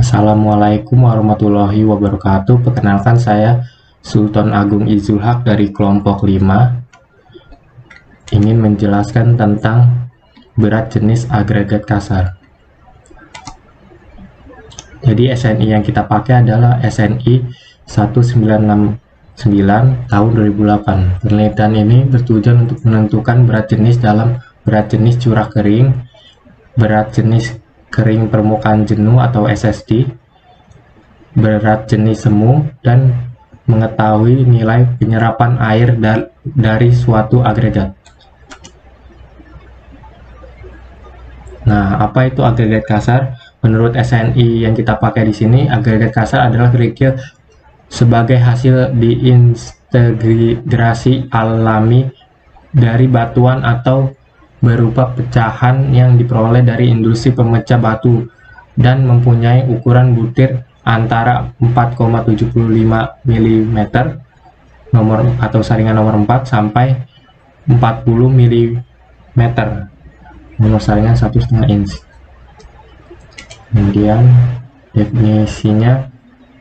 Assalamualaikum warahmatullahi wabarakatuh. Perkenalkan, saya Sultan Agung Izul Haq dari kelompok 5 ingin menjelaskan tentang berat jenis agregat kasar. Jadi SNI yang kita pakai adalah SNI 1969 tahun 2008. Penelitian ini bertujuan untuk menentukan berat jenis dalam berat jenis curah kering, berat jenis kering permukaan jenuh atau SSD, berat jenis semu, dan mengetahui nilai penyerapan air dari suatu agregat. Nah, apa itu agregat kasar? Menurut SNI yang kita pakai di sini, agregat kasar adalah kerikil sebagai hasil diintegrasi alami dari batuan atau berupa pecahan yang diperoleh dari industri pemecah batu dan mempunyai ukuran butir antara 4,75 mm nomor atau saringan nomor 4 sampai 40 mm nomor saringan 1,5 inch. Kemudian definisinya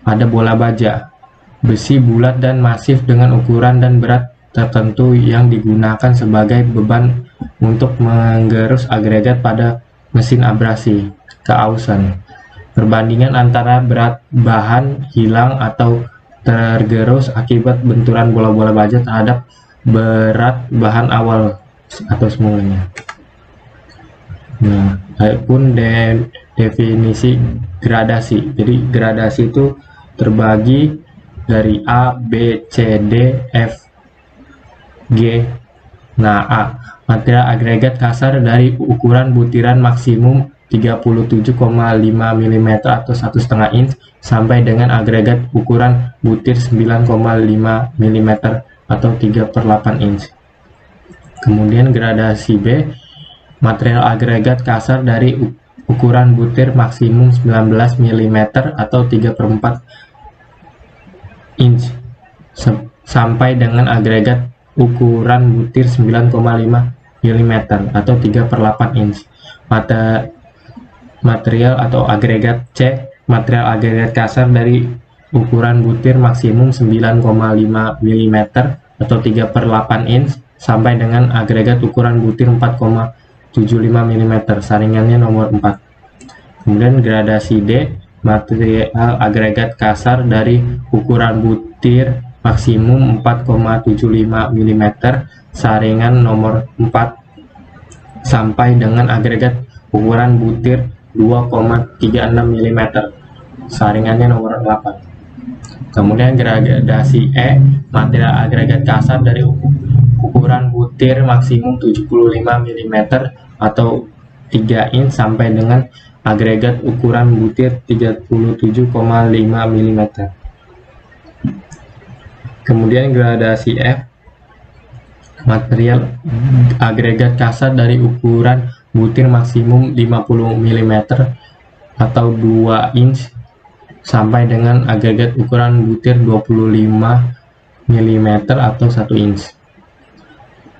ada bola baja, besi bulat dan masif dengan ukuran dan berat tertentu yang digunakan sebagai beban untuk menggerus agregat pada mesin abrasi keausan. Perbandingan antara berat bahan hilang atau tergerus akibat benturan bola-bola baja terhadap berat bahan awal atau semulanya. Nah, adapun definisi gradasi. Jadi gradasi itu terbagi dari A, B, C, D, F, G. Nah, A, material agregat kasar dari ukuran butiran maksimum 37,5 mm atau 1,5 inch sampai dengan agregat ukuran butir 9,5 mm atau 3/8 inch. Kemudian gradasi B, material agregat kasar dari ukuran butir maksimum 19 mm atau 3/4 inch sampai dengan agregat ukuran butir 9,5 mm atau 3/8 inch. Material atau agregat C, material agregat kasar dari ukuran butir maksimum 9,5 mm atau 3/8 inch sampai dengan agregat ukuran butir 4,75 mm, saringannya nomor 4. Kemudian gradasi D, material agregat kasar dari ukuran butir maksimum 4,75 mm, saringan nomor 4 sampai dengan agregat ukuran butir 2,36 mm, saringannya nomor 8. Kemudian gradasi E, material agregat kasar dari ukuran butir maksimum 75 mm atau 3 inch sampai dengan agregat ukuran butir 37,5 mm. Kemudian gradasi F, material agregat kasar dari ukuran butir maksimum 50 mm atau 2 inch sampai dengan agregat ukuran butir 25 mm atau 1 inch.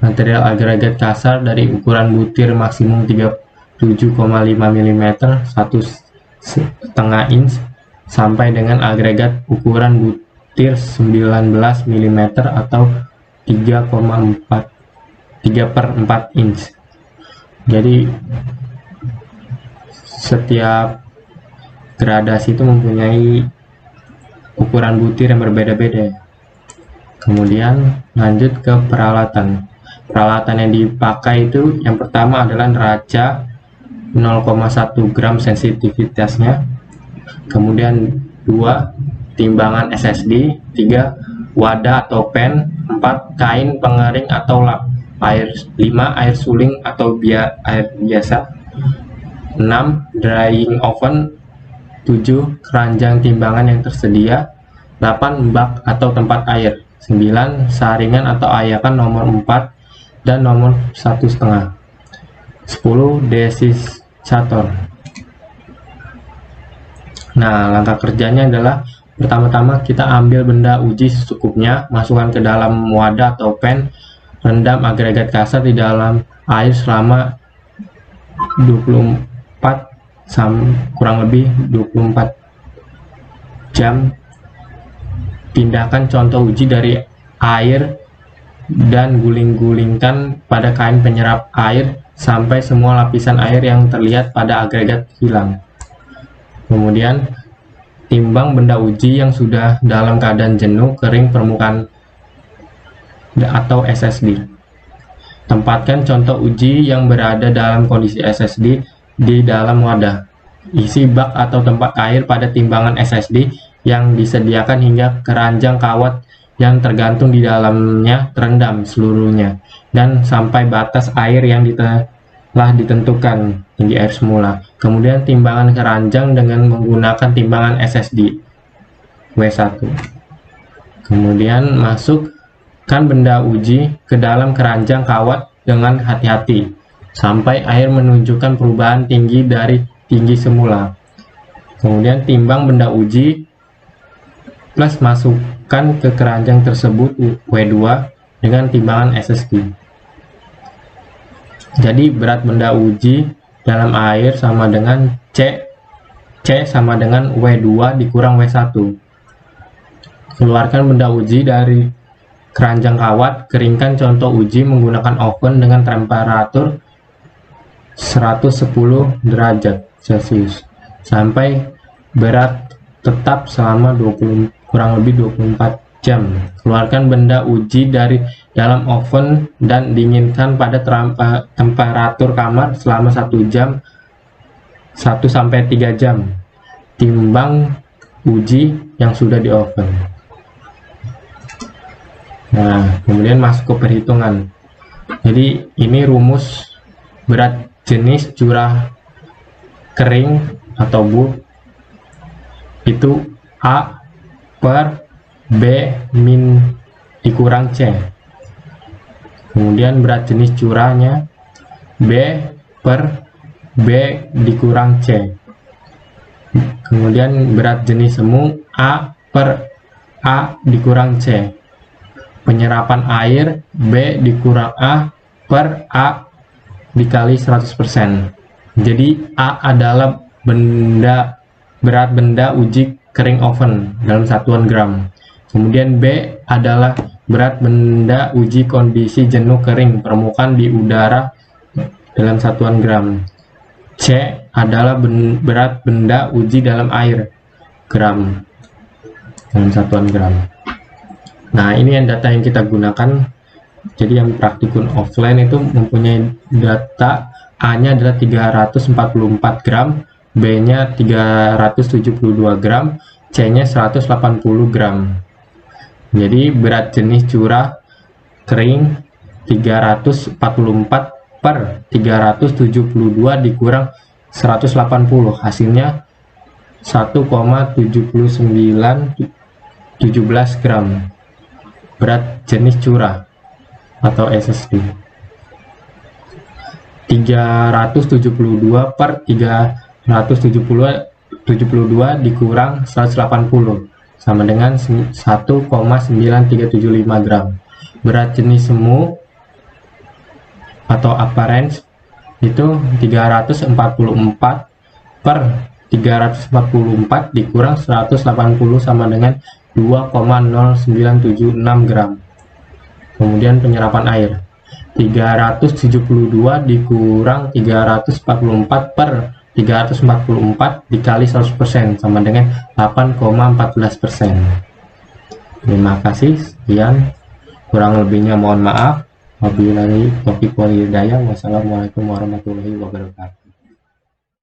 Material agregat kasar dari ukuran butir maksimum 37,5 mm 1,5 inch sampai dengan agregat ukuran butir 19 mm atau 3/4 inch. Jadi setiap gradasi itu mempunyai ukuran butir yang berbeda-beda. Kemudian lanjut ke peralatan. Peralatan yang dipakai itu yang pertama adalah neraca 0,1 gram sensitivitasnya, kemudian 2 timbangan SSD, 3 wadah atau pen, 4 kain pengering atau lap, 5 air suling atau air biasa, 6 drying oven, 7 keranjang timbangan yang tersedia, 8 bak atau tempat air, 9 saringan atau ayakan nomor 4 dan nomor 1,5, 10 desisator. Nah, langkah kerjanya adalah pertama-tama kita ambil benda uji secukupnya, masukkan ke dalam wadah atau pen, rendam agregat kasar di dalam air selama 24 kurang lebih 24 jam. Pindahkan contoh uji dari air dan guling-gulingkan pada kain penyerap air sampai semua lapisan air yang terlihat pada agregat hilang. Kemudian timbang benda uji yang sudah dalam keadaan jenuh kering permukaan atau SSD. Tempatkan contoh uji yang berada dalam kondisi SSD di dalam wadah. Isi bak atau tempat air pada timbangan SSD yang disediakan hingga keranjang kawat yang tergantung di dalamnya terendam seluruhnya dan sampai batas air yang telah ditentukan tinggi air semula. Kemudian timbangan keranjang dengan menggunakan timbangan SSD W1. Kemudian masukkan benda uji ke dalam keranjang kawat dengan hati-hati sampai air menunjukkan perubahan tinggi dari tinggi semula. Kemudian timbang benda uji plus masukkan ke keranjang tersebut W2 dengan timbangan SSD. Jadi berat benda uji dalam air sama dengan C sama dengan W2 dikurang W1. Keluarkan benda uji dari keranjang kawat, keringkan contoh uji menggunakan oven dengan temperatur 110 derajat Celcius sampai berat tetap selama kurang lebih 24 jam. Keluarkan benda uji dari dalam oven dan dinginkan pada temperatur kamar selama 1 jam 1-3 jam. Timbang uji yang sudah di oven. Nah, kemudian masuk ke perhitungan. Jadi ini rumus berat jenis curah kering atau bub itu A per B min dikurang C. Kemudian berat jenis curahnya B per B dikurang C. Kemudian berat jenis semu A per A dikurang C. Penyerapan air B dikurang A per A dikali 100%. Jadi A adalah berat benda uji kering oven dalam satuan gram. Kemudian B adalah berat benda uji kondisi jenuh kering permukaan di udara dalam satuan gram. C adalah berat benda uji dalam air gram dalam satuan gram. Nah, ini yang data yang kita gunakan. Jadi yang praktikum offline itu mempunyai data A-nya adalah 344 gram, B-nya 372 gram, C-nya 180 gram. Jadi berat jenis curah kering 344 per 372 dikurang 180, hasilnya 1,7917 gram berat jenis curah atau SSD. 372 per 372 dikurang 180 sama dengan 1,9375 gram. Berat jenis semu atau apparent itu 344 per 344 dikurang 180 sama dengan 2,0976 gram. Kemudian penyerapan air 372 dikurang 344 per 344 dikali 100% sama dengan 8,14%. Terima kasih, sekian, kurang lebihnya mohon maaf. Wabillahi taufiq wal hidayah. Wassalamualaikum warahmatullahi wabarakatuh.